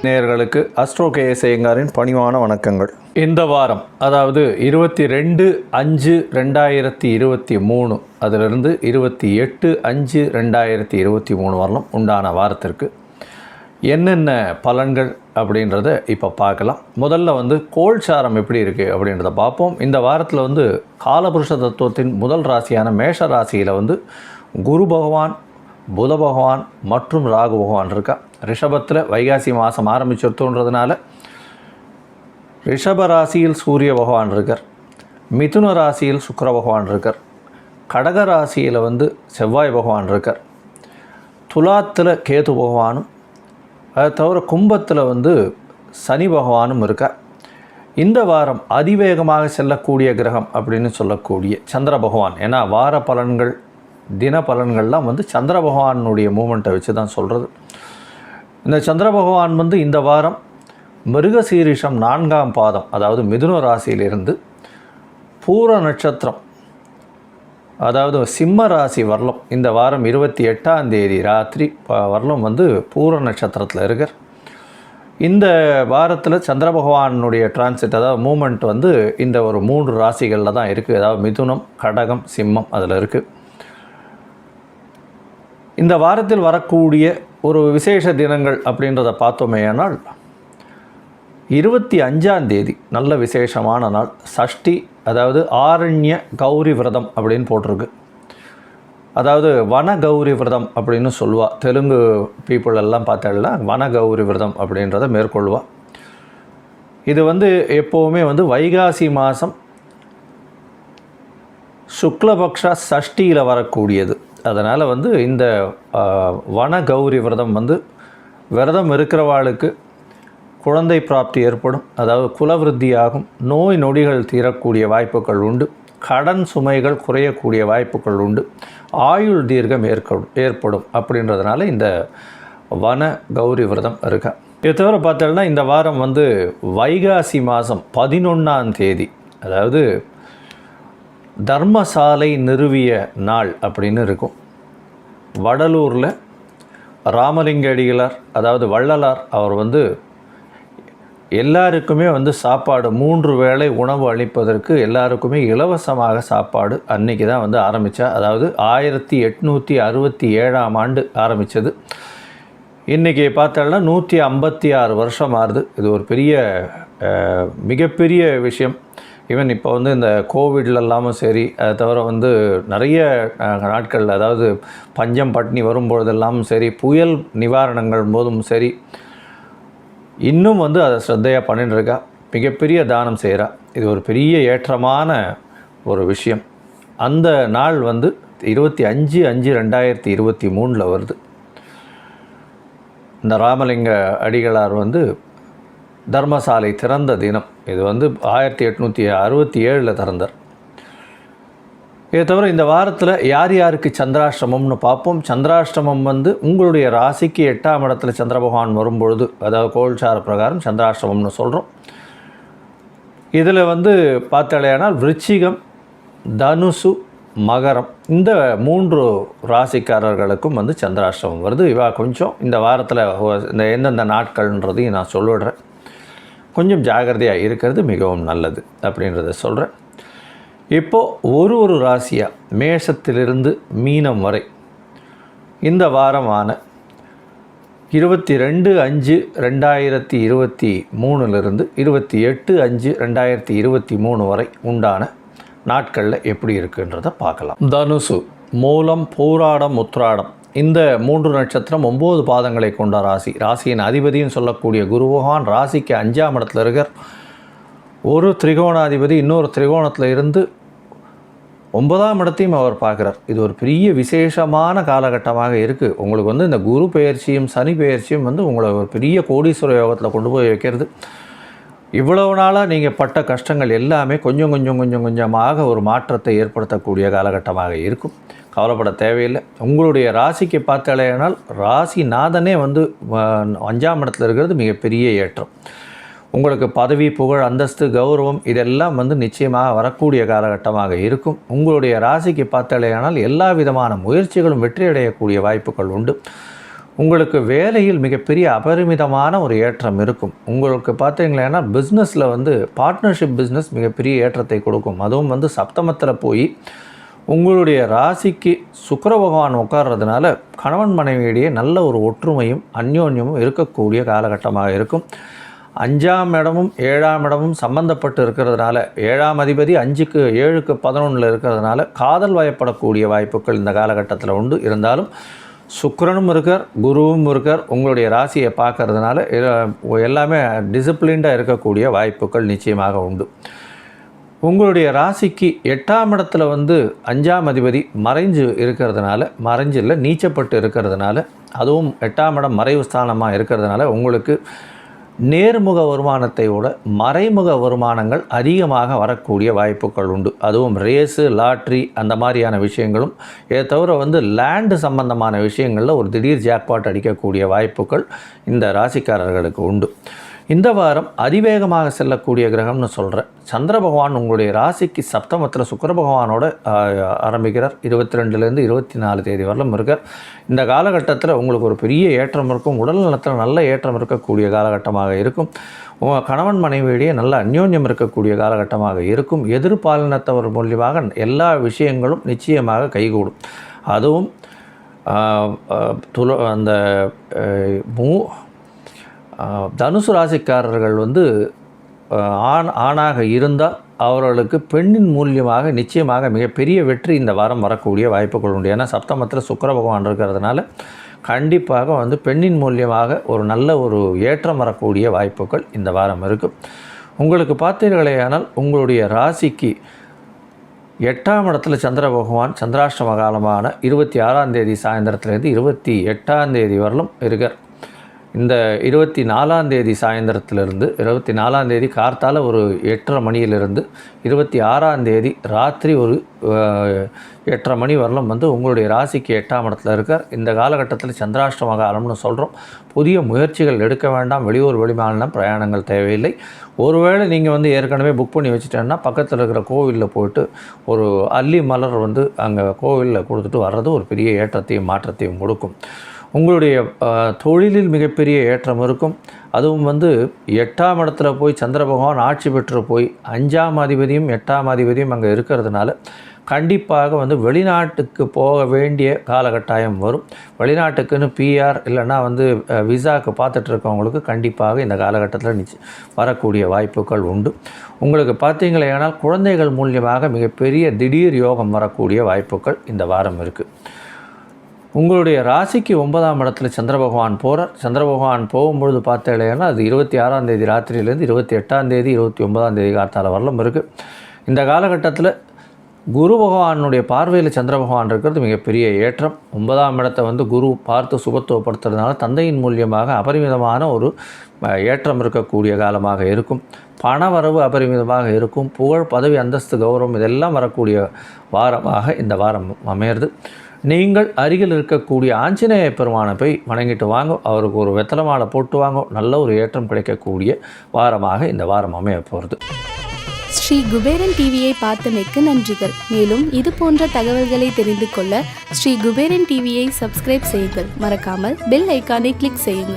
நேயர்களுக்கு astro KS ஐயங்காரின் பணிவான வணக்கங்கள். இந்த வாரம், அதாவது 22/5/2023 அதிலிருந்து 28/5/2023 வரலாம் உண்டான வாரத்திற்கு என்னென்ன பலன்கள் அப்படின்றத இப்போ பார்க்கலாம். முதல்ல கோல்சாரம் எப்படி இருக்குது அப்படின்றத பார்ப்போம். இந்த வாரத்தில் காலபுருஷ தத்துவத்தின் முதல் ராசியான மேஷ ராசியில் குரு பகவான், புத பகவான் மற்றும் ராகு பகவான் இருக்கா. ரிஷபத்தில் வைகாசி மாதம் ஆரம்பிச்சிருத்தோன்றதுனால ரிஷப ராசியில் சூரிய பகவான் இருக்கார், மிதுன ராசியில் சுக்கிர பகவான் இருக்கார், கடக ராசியில் செவ்வாய் பகவான் இருக்கார், துலாத்தில் கேது பகவானும், அதை தவிர கும்பத்தில் சனி பகவானும் இருக்கார். இந்த வாரம் அதிவேகமாக செல்லக்கூடிய கிரகம் அப்படின்னு சொல்லக்கூடிய சந்திர பகவான். ஏன்னா வார பலன்கள், தின பலன்கள்லாம் சந்திர பகவானுடைய மூமெண்ட்டை வச்சு தான் சொல்கிறது. இந்த சந்திர பகவான் இந்த வாரம் மிருகசீரிஷம் 4ஆம் பாதம், அதாவது மிதுன ராசியிலிருந்து பூர நட்சத்திரம், அதாவது சிம்ம ராசி வரலும் இந்த வாரம் 28ஆம் தேதி ராத்திரி வரலும் பூர நட்சத்திரத்தில் இருக்கார். இந்த வாரத்தில் சந்திர பகவானுடைய டிரான்சிட், அதாவது மூமெண்ட் இந்த ஒரு 3 ராசிகளில் தான் இருக்குது. அதாவது மிதுனம், கடகம், சிம்மம் அதில் இருக்குது. இந்த வாரத்தில் வரக்கூடிய ஒரு விசேஷ தினங்கள் அப்படின்றத பார்த்தோமேயானால் 25ஆம் தேதி நல்ல விசேஷமான நாள், சஷ்டி, அதாவது ஆரண்ய கௌரி விரதம் அப்படின்னு போட்டிருக்கு. அதாவது வன கௌரி விரதம் அப்படின்னு சொல்லுவா. தெலுங்கு பீப்புள் எல்லாம் பார்த்தால வன கௌரி விரதம் அப்படின்றத மேற்கொள்வா. இது எப்போவுமே வைகாசி மாதம் சுக்லபக்ஷ சஷ்டியில் வரக்கூடியது. அதனால் இந்த வன கௌரி விரதம் விரதம் இருக்கிறவாளுக்கு குழந்தை பிராப்தி ஏற்படும், அதாவது குலவிருத்தியாகும், நோய் நொடிகள் தீரக்கூடிய வாய்ப்புகள் உண்டு, கடன் சுமைகள் குறையக்கூடிய வாய்ப்புகள் உண்டு, ஆயுள் தீர்க்கம் ஏற்படும். அப்படின்றதுனால இந்த வன கௌரி விரதம் இருக்கா. இதை தவிர பார்த்தோம்னா இந்த வாரம் வைகாசி மாதம் 11ஆம் தேதி, அதாவது தர்மசாலை நிறுவிய நாள் அப்படின்னு இருக்கும். வடலூரில் ராமலிங்க அடிகளார், அதாவது வள்ளலார், அவர் எல்லாருக்குமே சாப்பாடு 3 வேளை உணவு அளிப்பதற்கு எல்லாருக்குமே இலவசமாக சாப்பாடு அன்றைக்கி தான் ஆரம்பித்தா. அதாவது 1867ஆம் ஆண்டு ஆரம்பித்தது. இன்றைக்கி பார்த்தோம்னா 156 வருஷம் ஆகுது. இது ஒரு மிகப்பெரிய விஷயம். ஈவன் இப்போ இந்த கோவிட்ல இல்லாமல் சரி, அதை தவிர நிறைய நாட்கள், அதாவது பஞ்சம் பட்டினி வரும்பொழுதெல்லாம் சரி, புயல் நிவாரணங்கள் போதும் சரி, இன்னும் அதை ஸ்ரத்தையாக பண்ணிட்டு இருக்கா. மிகப்பெரிய தானம் செய்கிறா. இது ஒரு பெரிய ஏற்றமான ஒரு விஷயம். அந்த நாள் 25/5/2023 வருது. இந்த ராமலிங்க அடிகளார் தர்மசாலை திறந்த தினம். இது 1867 திறந்தார். இதை தவிர இந்த வாரத்தில் யார் யாருக்கு சந்திராஷ்டமம்னு பார்ப்போம். சந்திராஷ்டமம் உங்களுடைய ராசிக்கு 8ஆம் இடத்துல சந்திர பகவான் வரும்பொழுது, அதாவது கோல்சார பிரகாரம் சந்திராஷ்டமம்னு சொல்கிறோம். இதில் பார்த்தாலேயானால் விருச்சிகம், தனுசு, மகரம், இந்த 3 ராசிக்காரர்களுக்கும் சந்திராஷ்டமம் வருது. இவா கொஞ்சம் இந்த வாரத்தில் இந்த எந்தெந்த நாட்கள்ன்றதையும் நான் சொல்லிடுறேன். கொஞ்சம் ஜாகிரதையாக இருக்கிறது மிகவும் நல்லது அப்படின்றத சொல்கிறேன். இப்போது ஒரு ராசியாக மேஷத்திலிருந்து மீனம் வரை இந்த வாரமான 22/5/2023 28/5/2023 வரை உண்டான நாட்களில் எப்படி இருக்குன்றதை பார்க்கலாம். தனுசு, மூலம், பூராடம், உத்ராடம், இந்த 3 நட்சத்திரம் 9 பாதங்களை கொண்ட ராசி. ராசியின் அதிபதியும் சொல்லக்கூடிய குரு பகவான் ராசிக்கு 5ஆம் இடத்துல இருக்கார். ஒரு திரிகோணாதிபதி இன்னொரு திரிகோணத்தில் இருந்து 9ஆம் இடத்தையும் அவர் பார்க்குறார். இது ஒரு பெரிய விசேஷமான காலகட்டமாக இருக்குது. உங்களுக்கு இந்த குரு பெயர்ச்சியும் சனி பெயர்ச்சியும் உங்களை ஒரு பெரிய கோடீஸ்வர யோகத்தில் கொண்டு போய் வைக்கிறது. இவ்வளவு நாளாக நீங்கள் பட்ட கஷ்டங்கள் எல்லாமே கொஞ்சமாக ஒரு மாற்றத்தை ஏற்படுத்தக்கூடிய காலகட்டமாக இருக்கும். கவலைப்பட தேவையில்லை. உங்களுடைய ராசிக்கு பார்த்தாலேனால் ராசி நாதனே 5ஆம் இடத்துல இருக்கிறது மிகப்பெரிய ஏற்றம். உங்களுக்கு பதவி, புகழ், அந்தஸ்து, கௌரவம் இதெல்லாம் வந்து நிச்சயமாக வரக்கூடிய காலகட்டமாக இருக்கும். உங்களுடைய ராசிக்கு பார்த்தாலேயானால் எல்லா விதமான முயற்சிகளும் வெற்றியடையக்கூடிய வாய்ப்புகள் உண்டு. உங்களுக்கு வேலையில் மிகப்பெரிய அபரிமிதமான ஒரு ஏற்றம் இருக்கும். உங்களுக்கு பார்த்தீங்களேன்னா பிஸ்னஸில் வந்து பார்ட்னர்ஷிப் பிஸ்னஸ் மிகப்பெரிய ஏற்றத்தை கொடுக்கும். அதுவும் வந்து சப்தமத்தில் போய் உங்களுடைய ராசிக்கு சுக்கிர பகவான் உட்கார்றதுனால கணவன் மனைவியிடையே நல்ல ஒரு ஒற்றுமையும் அந்யோன்யமும் இருக்கக்கூடிய காலகட்டமாக இருக்கும். 5ஆம் இடமும் 7ஆம் இடமும் சம்பந்தப்பட்டு இருக்கிறதுனால 7ஆம் அதிபதி 5க்கு 7க்கு 11 இருக்கிறதுனால காதல் வயப்படக்கூடிய வாய்ப்புகள் இந்த காலகட்டத்தில் உண்டு. இருந்தாலும் சுக்கிரனும் இருக்கார், குருவும் இருக்கார். உங்களுடைய ராசியை பார்க்கறதுனால எல்லாமே டிசிப்ளின்டாக இருக்கக்கூடிய வாய்ப்புகள் நிச்சயமாக உண்டு. உங்களுடைய ராசிக்கு 8ஆம் இடத்துல வந்து 5ஆம் அதிபதி மறைஞ்சு இருக்கிறதுனால, மறைஞ்சு இல்லை நீச்சப்பட்டு இருக்கிறதுனால, அதுவும் 8ஆம் இடம் மறைவு ஸ்தானமாக இருக்கிறதுனால உங்களுக்கு நேர்முக வருமானத்தை விட மறைமுக வருமானங்கள் அதிகமாக வரக்கூடிய வாய்ப்புகள் உண்டு. அதுவும் ரேஸு, லாட்ரி அந்த மாதிரியான விஷயங்களும் இதை தவிர வந்து லேண்டு சம்பந்தமான விஷயங்களில் ஒரு திடீர் ஜாக்பாட் அடிக்கக்கூடிய வாய்ப்புகள் இந்த ராசிக்காரர்களுக்கு உண்டு. இந்த வாரம் அதிவேகமாக செல்லக்கூடிய கிரகம்னு சொல்கிறேன். சந்திர பகவான் உங்களுடைய ராசிக்கு சப்தமத்தில் சுக்கிர பகவானோட ஆரம்பிக்கிறார். 22லேருந்து 24 தேதி வரலும் இருக்கார். இந்த காலகட்டத்தில் உங்களுக்கு ஒரு பெரிய ஏற்றம் இருக்கும். உடல் நலத்தில் நல்ல ஏற்றம் இருக்கக்கூடிய காலகட்டமாக இருக்கும். உங்கள் கணவன் மனைவியிடையே நல்ல அந்யோன்யம் இருக்கக்கூடிய காலகட்டமாக இருக்கும். எதிர்பாலினத்தவர் மூலியமாக எல்லா விஷயங்களும் நிச்சயமாக கைகூடும். அதுவும் தனுசு ராசிக்காரர்கள் வந்து ஆணாக இருந்தால் அவர்களுக்கு பெண்ணின் மூலியமாக நிச்சயமாக மிகப்பெரிய வெற்றி இந்த வாரம் வரக்கூடிய வாய்ப்புகள் உண்டு. ஏன்னா சப்தமத்தில் சுக்கிர பகவான் இருக்கிறதுனால கண்டிப்பாக வந்து பெண்ணின் மூலியமாக ஒரு நல்ல ஒரு ஏற்றம் வரக்கூடிய வாய்ப்புகள் இந்த வாரம் இருக்குது. உங்களுக்கு பார்த்தீர்களேயானால் உங்களுடைய ராசிக்கு 8ஆம் இடத்துல சந்திர பகவான் சந்திராஷ்டம காலமான 26ஆம் தேதி சாயந்தரத்துலேருந்து 28ஆம் தேதி வரலும் இருக்கார். இந்த 24ஆம் தேதி சாயந்தரத்திலிருந்து 24ஆம் தேதி கார்த்தால ஒரு 8:30 மணியிலிருந்து 26ஆம் தேதி ராத்திரி ஒரு 8:30 மணி வரலும் வந்து உங்களுடைய ராசிக்கு 8ஆம் இடத்துல இருக்கார். இந்த காலகட்டத்தில் சந்திராஷ்டம காலம்னு சொல்கிறோம். புதிய முயற்சிகள் எடுக்க வேண்டாம். வெளியூர் வெளிமாநிலம் பிரயாணங்கள் தேவையில்லை. ஒருவேளை நீங்கள் வந்து ஏற்கனவே புக் பண்ணி வச்சுட்டேன்னா பக்கத்தில் இருக்கிற கோவிலில் போய்ட்டு ஒரு அல்லி மலர் வந்து அங்கே கோவிலில் கொடுத்துட்டு வர்றது ஒரு பெரிய ஏற்றத்தையும் மாற்றத்தையும் கொடுக்கும். உங்களுடைய தொழிலில் மிகப்பெரிய ஏற்றம் இருக்கும். அதுவும் வந்து 8ஆம் இடத்துல போய் சந்திர பகவான் ஆட்சி பெற்று போய் 5ஆம் அதிபதியும் 8ஆம் அதிபதியும் அங்கே இருக்கிறதுனால கண்டிப்பாக வந்து வெளிநாட்டுக்கு போக வேண்டிய காலகட்டாயம் வரும். வெளிநாட்டுக்குன்னு பிஆர் இல்லைன்னா வந்து விசாவுக்கு பார்த்துட்ருக்கவங்களுக்கு கண்டிப்பாக இந்த காலகட்டத்தில் வரக்கூடிய வாய்ப்புகள் உண்டு. உங்களுக்கு பார்த்தீங்களேனால் குழந்தைகள் மூலியமாக மிகப்பெரிய திடீர் யோகம் வரக்கூடிய வாய்ப்புகள் இந்த வாரம் இருக்குது. உங்களுடைய ராசிக்கு 9ஆம் இடத்துல சந்திர பகவான் போகிறார். சந்திர பகவான் போகும்பொழுது பார்த்தேன்னா அது 26ஆம் தேதி ராத்திரியிலேருந்து 28ஆம் தேதி 29ஆம் தேதி காத்தால வரலும் இருக்குது. இந்த காலகட்டத்தில் குரு பகவானுடைய பார்வையில் சந்திர பகவான் இருக்கிறது மிகப்பெரிய ஏற்றம். 9ஆம் இடத்தை வந்து குரு பார்த்து சுபத்துவப்படுத்துறதுனால தந்தையின் மூலியமாக அபரிமிதமான ஒரு ஏற்றம் இருக்கக்கூடிய காலமாக இருக்கும். பண வரவு அபரிமிதமாக இருக்கும். புகழ், பதவி, அந்தஸ்து, கௌரவம் இதெல்லாம் வரக்கூடிய வாரமாக இந்த வாரம் அமையிறது. நீங்கள் அருகில் இருக்கக்கூடிய ஆஞ்சநேய பெருமானை போய் வணங்கிட்டு வாங்க. அவருக்கு ஒரு வெத்தலை மாலை போட்டு வாங்க. நல்ல ஒரு ஏற்றம் கிடைக்கக்கூடிய வாரமாக இந்த வாரம் அமைய போகிறது. ஸ்ரீ குபேரன் டிவியை பார்த்தமைக்கு நன்றிகள். மேலும் இது போன்ற தகவல்களை தெரிந்து கொள்ள ஸ்ரீ குபேரன் டிவியை சப்ஸ்கிரைப் செய்யுங்கள். மறக்காமல் பெல் ஐக்கானை கிளிக் செய்யுங்கள்.